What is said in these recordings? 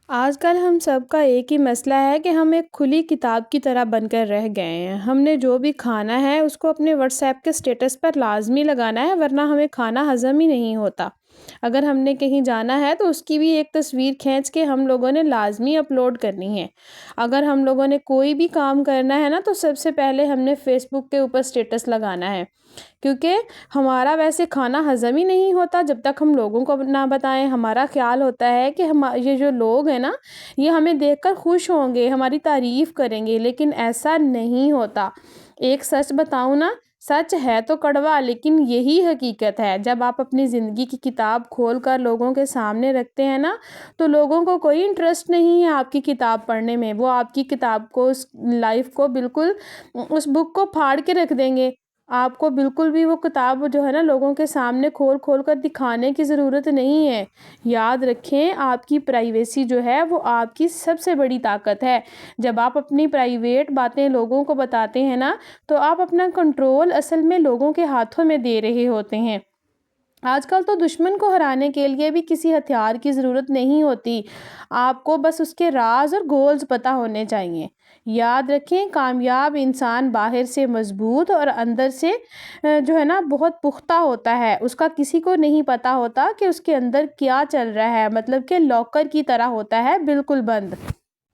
آج کل ہم سب کا ایک ہی مسئلہ ہے کہ ہم ایک کھلی کتاب کی طرح بن کر رہ گئے ہیں۔ ہم نے جو بھی کھانا ہے اس کو اپنے واٹس ایپ کے اسٹیٹس پر لازمی لگانا ہے، ورنہ ہمیں کھانا ہضم ہی نہیں ہوتا۔ اگر ہم نے کہیں جانا ہے تو اس کی بھی ایک تصویر کھینچ کے ہم لوگوں نے لازمی اپلوڈ کرنی ہے۔ اگر ہم لوگوں نے کوئی بھی کام کرنا ہے نا تو سب سے پہلے ہم نے فیس بک کے اوپر اسٹیٹس لگانا ہے، کیونکہ ہمارا ویسے کھانا ہضم ہی نہیں ہوتا جب تک ہم لوگوں کو نہ بتائیں۔ ہمارا خیال ہوتا ہے کہ یہ جو لوگ ہیں نا یہ ہمیں دیکھ کر خوش ہوں گے، ہماری تعریف کریں گے، لیکن ایسا نہیں ہوتا۔ ایک سچ بتاؤں نا، سچ ہے تو کڑوا لیکن یہی حقیقت ہے۔ جب آپ اپنی زندگی کی کتاب کھول کر لوگوں کے سامنے رکھتے ہیں نا تو لوگوں کو کوئی انٹرسٹ نہیں ہے آپ کی کتاب پڑھنے میں۔ وہ آپ کی کتاب کو، اس لائف کو، بالکل اس بک کو پھاڑ کے رکھ دیں گے۔ آپ کو بالکل بھی وہ کتاب جو ہے نا لوگوں کے سامنے کھول کھول کر دکھانے کی ضرورت نہیں ہے۔ یاد رکھیں، آپ کی پرائیویسی جو ہے وہ آپ کی سب سے بڑی طاقت ہے۔ جب آپ اپنی پرائیویٹ باتیں لوگوں کو بتاتے ہیں نا تو آپ اپنا کنٹرول اصل میں لوگوں کے ہاتھوں میں دے رہے ہوتے ہیں۔ آج کل تو دشمن کو ہرانے کے لیے بھی کسی ہتھیار کی ضرورت نہیں ہوتی، آپ کو بس اس کے راز اور گولز پتہ ہونے چاہیے۔ یاد رکھیں، کامیاب انسان باہر سے مضبوط اور اندر سے جو ہے نا بہت پختہ ہوتا ہے۔ اس کا کسی کو نہیں پتہ ہوتا کہ اس کے اندر کیا چل رہا ہے، مطلب کہ لاکر کی طرح ہوتا ہے، بالکل بند۔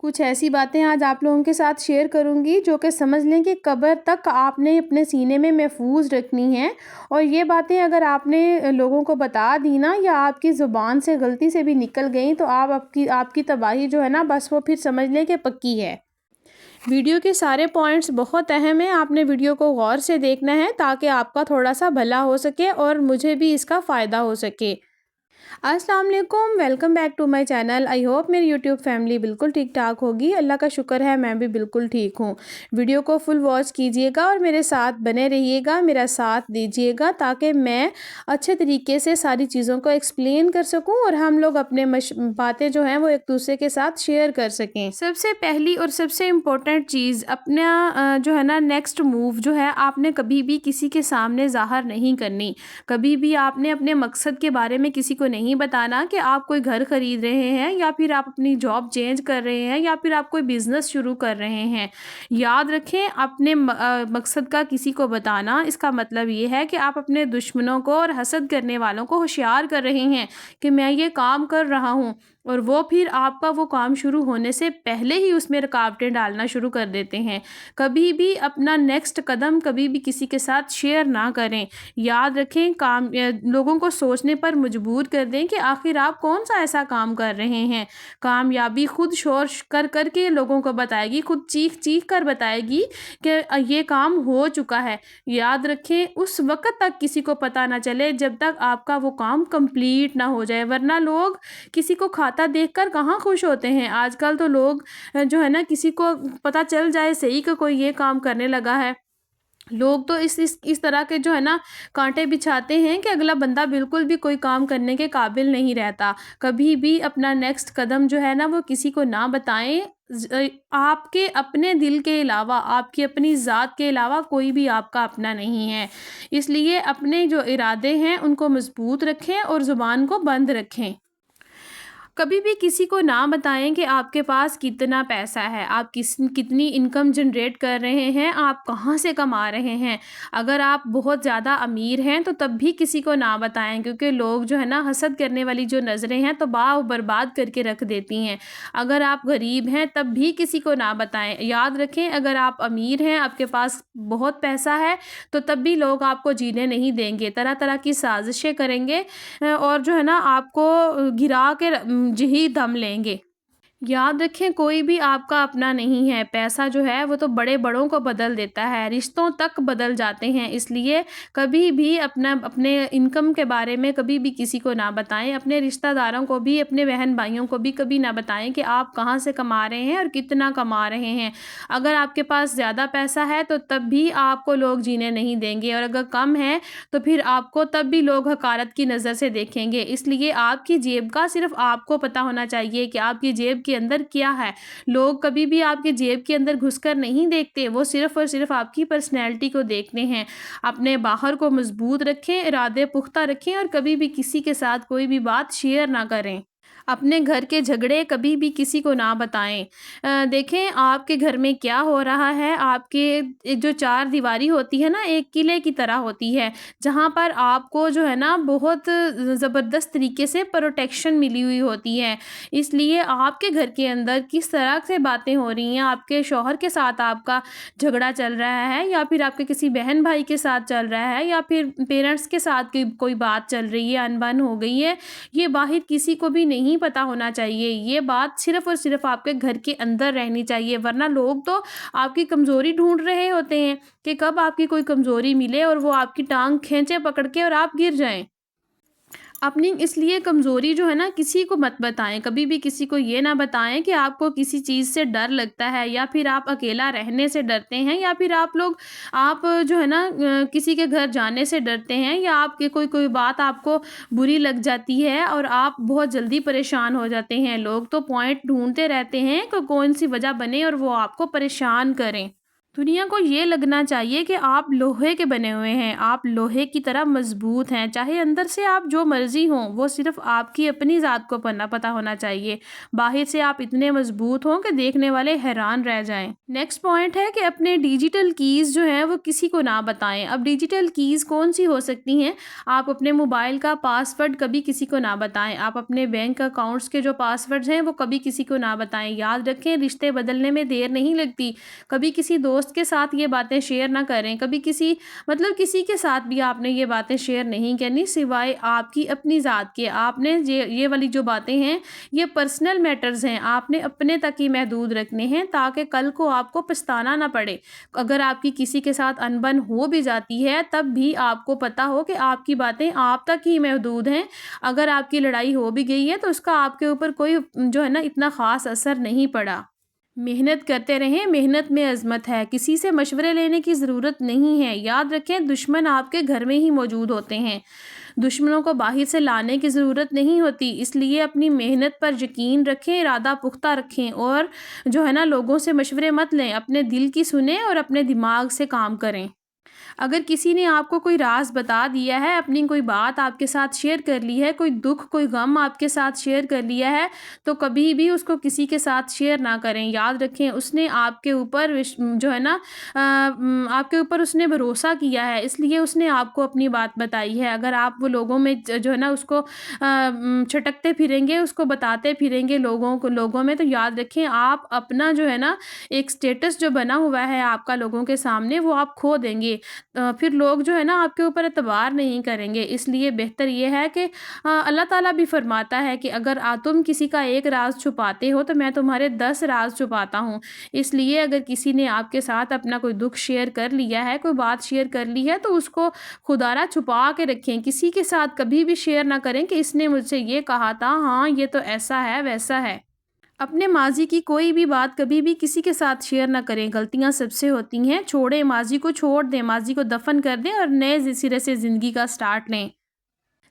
کچھ ایسی باتیں آج آپ لوگوں کے ساتھ شیئر کروں گی جو کہ سمجھ لیں کہ قبر تک آپ نے اپنے سینے میں محفوظ رکھنی ہیں، اور یہ باتیں اگر آپ نے لوگوں کو بتا دی نا یا آپ کی زبان سے غلطی سے بھی نکل گئیں تو آپ کی تباہی جو ہے نا بس وہ پھر سمجھ لیں کہ پکی ہے۔ ویڈیو کے سارے پوائنٹس بہت اہم ہیں، آپ نے ویڈیو کو غور سے دیکھنا ہے تاکہ آپ کا تھوڑا سا بھلا ہو سکے اور مجھے بھی اس کا فائدہ ہو سکے۔ السلام علیکم، welcome back to my channel. I hope میری یوٹیوب فیملی بالکل ٹھیک ٹھاک ہوگی، اللہ کا شکر ہے میں بھی بالکل ٹھیک ہوں۔ ویڈیو کو فل واچ کیجئے گا اور میرے ساتھ بنے رہیے گا، میرا ساتھ دیجئے گا تاکہ میں اچھے طریقے سے ساری چیزوں کو ایکسپلین کر سکوں اور ہم لوگ اپنے باتیں جو ہیں وہ ایک دوسرے کے ساتھ شیئر کر سکیں۔ سب سے پہلی اور سب سے امپورٹنٹ چیز، اپنا جو ہے نا نیکسٹ موو جو ہے آپ نے کبھی بھی کسی کے سامنے ظاہر نہیں کرنی۔ کبھی بھی آپ نے اپنے مقصد کے بارے میں کسی کو نہیں بتانا کہ آپ کوئی گھر خرید رہے ہیں یا پھر آپ اپنی جاب چینج کر رہے ہیں یا پھر آپ کوئی بزنس شروع کر رہے ہیں۔ یاد رکھیں، اپنے مقصد کا کسی کو بتانا اس کا مطلب یہ ہے کہ آپ اپنے دشمنوں کو اور حسد کرنے والوں کو ہوشیار کر رہے ہیں کہ میں یہ کام کر رہا ہوں، اور وہ پھر آپ کا وہ کام شروع ہونے سے پہلے ہی اس میں رکاوٹیں ڈالنا شروع کر دیتے ہیں۔ کبھی بھی اپنا نیکسٹ قدم کبھی بھی کسی کے ساتھ شیئر نہ کریں۔ یاد رکھیں، لوگوں کو سوچنے پر مجبور کر دیں کہ آخر آپ کون سا ایسا کام کر رہے ہیں۔ کامیابی خود شور کر کر کے لوگوں کو بتائے گی، خود چیخ چیخ کر بتائے گی کہ یہ کام ہو چکا ہے۔ یاد رکھیں، اس وقت تک کسی کو پتہ نہ چلے جب تک آپ کا وہ کام کمپلیٹ نہ ہو جائے، ورنہ لوگ کسی کو کھاتا دیکھ کر کہاں خوش ہوتے ہیں۔ آج کل تو لوگ جو ہے نا کسی کو پتہ چل جائے صحیح کہ کوئی یہ کام کرنے لگا ہے، لوگ تو اس طرح کے جو ہے نا کانٹے بچھاتے ہیں کہ اگلا بندہ بالکل بھی کوئی کام کرنے کے قابل نہیں رہتا۔ کبھی بھی اپنا نیکسٹ قدم جو ہے نا وہ کسی کو نہ بتائیں۔ آپ کے اپنے دل کے علاوہ، آپ کی اپنی ذات کے علاوہ کوئی بھی آپ کا اپنا نہیں ہے، اس لیے اپنے جو ارادے ہیں ان کو مضبوط رکھیں اور زبان کو بند رکھیں۔ کبھی بھی کسی کو نہ بتائیں کہ آپ کے پاس کتنا پیسہ ہے، آپ کتنی انکم جنریٹ کر رہے ہیں، آپ کہاں سے کما رہے ہیں۔ اگر آپ بہت زیادہ امیر ہیں تو تب بھی کسی کو نہ بتائیں، کیونکہ لوگ جو ہے نا حسد کرنے والی جو نظریں ہیں تو برباد کر کے رکھ دیتی ہیں۔ اگر آپ غریب ہیں تب بھی کسی کو نہ بتائیں۔ یاد رکھیں، اگر آپ امیر ہیں، آپ کے پاس بہت پیسہ ہے تو تب بھی لوگ آپ کو جینے نہیں دیں گے، طرح طرح کی سازشیں کریں گے اور جو ہے نا آپ کو گرا کے جی دم لیں گے۔ یاد رکھیں، کوئی بھی آپ کا اپنا نہیں ہے۔ پیسہ جو ہے وہ تو بڑے بڑوں کو بدل دیتا ہے، رشتوں تک بدل جاتے ہیں۔ اس لیے کبھی بھی اپنے انکم کے بارے میں کبھی بھی کسی کو نہ بتائیں۔ اپنے رشتہ داروں کو بھی، اپنے بہن بھائیوں کو بھی کبھی نہ بتائیں کہ آپ کہاں سے کما رہے ہیں اور کتنا کما رہے ہیں۔ اگر آپ کے پاس زیادہ پیسہ ہے تو تب بھی آپ کو لوگ جینے نہیں دیں گے، اور اگر کم ہے تو پھر آپ کو تب بھی لوگ حقارت کی نظر سے دیکھیں گے۔ اس لیے آپ کی جیب کا صرف آپ کو پتہ ہونا چاہیے کہ آپ کی جیب کے اندر کیا ہے۔ لوگ کبھی بھی آپ کی جیب کے اندر گھس کر نہیں دیکھتے، وہ صرف اور صرف آپ کی پرسنالٹی کو دیکھتے ہیں۔ اپنے باہر کو مضبوط رکھیں، ارادے پختہ رکھیں اور کبھی بھی کسی کے ساتھ کوئی بھی بات شیئر نہ کریں۔ اپنے گھر کے جھگڑے کبھی بھی کسی کو نہ بتائیں۔ دیکھیں آپ کے گھر میں کیا ہو رہا ہے، آپ کے جو چار دیواری ہوتی ہے نا، ایک قلعے کی طرح ہوتی ہے، جہاں پر آپ کو جو ہے نا بہت زبردست طریقے سے پروٹیکشن ملی ہوئی ہوتی ہے۔ اس لیے آپ کے گھر کے اندر کس طرح سے باتیں ہو رہی ہیں، آپ کے شوہر کے ساتھ آپ کا جھگڑا چل رہا ہے، یا پھر آپ کے کسی بہن بھائی کے ساتھ چل رہا ہے، یا پھر پیرنٹس کے ساتھ کوئی بات چل رہی ہے، انبن ہو گئی ہے، یہ باہر کسی کو بھی نہیں پتا ہونا چاہیے۔ یہ بات صرف اور صرف آپ کے گھر کے اندر رہنی چاہیے، ورنہ لوگ تو آپ کی کمزوری ڈھونڈ رہے ہوتے ہیں کہ کب آپ کی کوئی کمزوری ملے اور وہ آپ کی ٹانگ کھینچے پکڑ کے اور آپ گر جائیں۔ اپنی اس لیے کمزوری جو ہے نا کسی کو مت بتائیں، کبھی بھی کسی کو یہ نہ بتائیں کہ آپ کو کسی چیز سے ڈر لگتا ہے، یا پھر آپ اکیلا رہنے سے ڈرتے ہیں، یا پھر آپ جو ہے نا کسی کے گھر جانے سے ڈرتے ہیں، یا آپ کے کوئی بات آپ کو بری لگ جاتی ہے اور آپ بہت جلدی پریشان ہو جاتے ہیں۔ لوگ تو پوائنٹ ڈھونڈتے رہتے ہیں کہ کون سی وجہ بنے اور وہ آپ کو پریشان کریں۔ دنیا کو یہ لگنا چاہیے کہ آپ لوہے کے بنے ہوئے ہیں، آپ لوہے کی طرح مضبوط ہیں، چاہے اندر سے آپ جو مرضی ہوں، وہ صرف آپ کی اپنی ذات کو پتہ ہونا چاہیے۔ باہر سے آپ اتنے مضبوط ہوں کہ دیکھنے والے حیران رہ جائیں۔ نیکسٹ پوائنٹ ہے کہ اپنے ڈیجیٹل کیز جو ہیں وہ کسی کو نہ بتائیں۔ اب ڈیجیٹل کیز کون سی ہو سکتی ہیں؟ آپ اپنے موبائل کا پاس ورڈ کبھی کسی کو نہ بتائیں، آپ اپنے بینک اکاؤنٹس کے جو پاس ورڈز ہیں وہ کبھی کسی کو نہ بتائیں۔ یاد رکھیں رشتے بدلنے میں دیر نہیں لگتی، کبھی کسی دوست کے ساتھ یہ باتیں شیئر نہ کریں، کبھی کسی کے ساتھ بھی آپ نے یہ باتیں شیئر نہیں کرنی سوائے آپ کی اپنی ذات کے۔ آپ نے یہ والی جو باتیں ہیں یہ پرسنل میٹرز ہیں، آپ نے اپنے تک ہی محدود رکھنے ہیں تاکہ کل کو آپ کو پچھتانا نہ پڑے۔ اگر آپ کی کسی کے ساتھ انبن ہو بھی جاتی ہے تب بھی آپ کو پتا ہو کہ آپ کی باتیں آپ تک ہی محدود ہیں۔ اگر آپ کی لڑائی ہو بھی گئی ہے تو اس کا آپ کے اوپر کوئی جو ہے نا اتنا خاص اثر نہیں پڑا۔ محنت کرتے رہیں، محنت میں عظمت ہے، کسی سے مشورے لینے کی ضرورت نہیں ہے۔ یاد رکھیں دشمن آپ کے گھر میں ہی موجود ہوتے ہیں، دشمنوں کو باہر سے لانے کی ضرورت نہیں ہوتی۔ اس لیے اپنی محنت پر یقین رکھیں، ارادہ پختہ رکھیں، اور جو ہے نا لوگوں سے مشورے مت لیں، اپنے دل کی سنیں اور اپنے دماغ سے کام کریں۔ اگر کسی نے آپ کو کوئی راز بتا دیا ہے، اپنی کوئی بات آپ کے ساتھ شیئر کر لی ہے، کوئی دکھ کوئی غم آپ کے ساتھ شیئر کر لیا ہے، تو کبھی بھی اس کو کسی کے ساتھ شیئر نہ کریں۔ یاد رکھیں اس نے آپ کے اوپر جو ہے نا آپ کے اوپر اس نے بھروسہ کیا ہے، اس لیے اس نے آپ کو اپنی بات بتائی ہے۔ اگر آپ وہ لوگوں میں جو ہے نا اس کو چھٹکتے پھریں گے، اس کو بتاتے پھریں گے لوگوں میں، تو یاد رکھیں آپ اپنا جو ہے نا ایک سٹیٹس جو بنا ہوا ہے آپ کا لوگوں کے سامنے وہ آپ کھو دیں گے، پھر لوگ جو ہے نا آپ کے اوپر اعتبار نہیں کریں گے۔ اس لیے بہتر یہ ہے کہ اللہ تعالیٰ بھی فرماتا ہے کہ اگر تم کسی کا ایک راز چھپاتے ہو تو میں تمہارے 10 راز چھپاتا ہوں۔ اس لیے اگر کسی نے آپ کے ساتھ اپنا کوئی دکھ شیئر کر لیا ہے، کوئی بات شیئر کر لی ہے، تو اس کو خدارہ چھپا کے رکھیں، کسی کے ساتھ کبھی بھی شیئر نہ کریں کہ اس نے مجھ سے یہ کہا تھا، ہاں یہ تو ایسا ہے ویسا ہے۔ اپنے ماضی کی کوئی بھی بات کبھی بھی کسی کے ساتھ شیئر نہ کریں، غلطیاں سب سے ہوتی ہیں، چھوڑیں ماضی کو، چھوڑ دیں ماضی کو، دفن کر دیں اور نئے سرے سے زندگی کا سٹارٹ لیں۔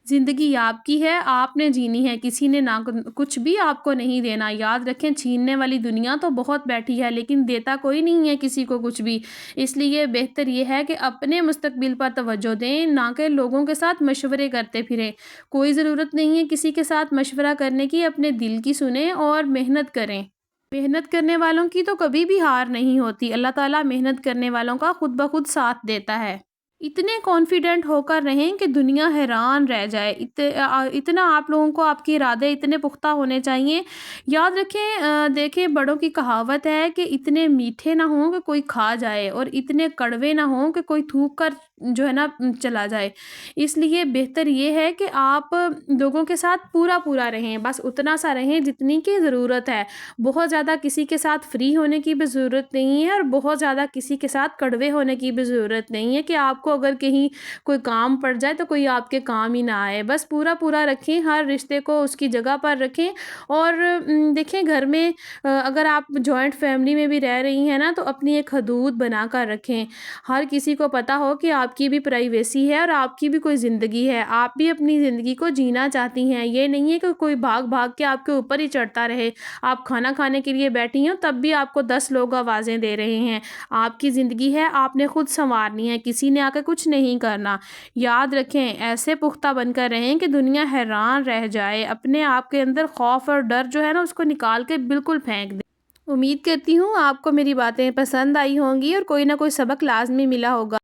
زندگی آپ کی ہے، آپ نے جینی ہے، کسی نے نہ کچھ بھی آپ کو نہیں دینا۔ یاد رکھیں چھیننے والی دنیا تو بہت بیٹھی ہے لیکن دیتا کوئی نہیں ہے کسی کو کچھ بھی۔ اس لیے بہتر یہ ہے کہ اپنے مستقبل پر توجہ دیں، نہ کہ لوگوں کے ساتھ مشورے کرتے پھریں۔ کوئی ضرورت نہیں ہے کسی کے ساتھ مشورہ کرنے کی، اپنے دل کی سنیں اور محنت کریں۔ محنت کرنے والوں کی تو کبھی بھی ہار نہیں ہوتی، اللہ تعالیٰ محنت کرنے والوں کا خود بخود ساتھ دیتا ہے۔ اتنے کانفیڈنٹ ہو کر رہیں کہ دنیا حیران رہ جائے، اتنا آپ لوگوں کو آپ کے ارادے اتنے پختہ ہونے چاہیے۔ یاد رکھیں دیکھیں بڑوں کی کہاوت ہے کہ اتنے میٹھے نہ ہوں کہ کوئی کھا جائے، اور اتنے کڑوے نہ ہوں کہ کوئی تھوک کر جو ہے نا چلا جائے۔ اس لیے بہتر یہ ہے کہ آپ لوگوں کے ساتھ پورا رہیں، بس اتنا سا رہیں جتنی کی ضرورت ہے۔ بہت زیادہ کسی کے ساتھ فری ہونے کی بھی ضرورت نہیں ہے، اور بہت زیادہ کسی کے ساتھ کڑوے ہونے کی بھی ضرورت نہیں ہے کہ آپ کو اگر کہیں کوئی کام پڑ جائے تو کوئی آپ کے کام ہی نہ آئے۔ بس پورا رکھیں، ہر رشتے کو اس کی جگہ پر رکھیں۔ اور دیکھیں گھر میں اگر آپ جوائنٹ فیملی میں بھی رہ رہی ہیں نا تو اپنی ایک حدود بنا کر رکھیں، ہر کسی کو پتہ ہو کہ آپ آپ کی بھی پرائیویسی ہے اور آپ کی بھی کوئی زندگی ہے، آپ بھی اپنی زندگی کو جینا چاہتی ہیں، یہ نہیں ہے کہ کوئی بھاگ بھاگ کے آپ کے اوپر ہی چڑھتا رہے۔ آپ کھانا کھانے کے لیے بیٹھی ہیں تب بھی آپ کو 10 لوگ آوازیں دے رہے ہیں۔ آپ کی زندگی ہے، آپ نے خود سنوارنی ہے، کسی نے آ کے کچھ نہیں کرنا۔ یاد رکھیں، ایسے پختہ بن کر رہیں کہ دنیا حیران رہ جائے، اپنے آپ کے اندر خوف اور ڈر جو ہے نا اس کو نکال کے بالکل پھینک دیں۔ امید کرتی ہوں آپ کو میری باتیں پسند آئی ہوں گی اور کوئی نہ کوئی سبق لازمی ملا ہوگا۔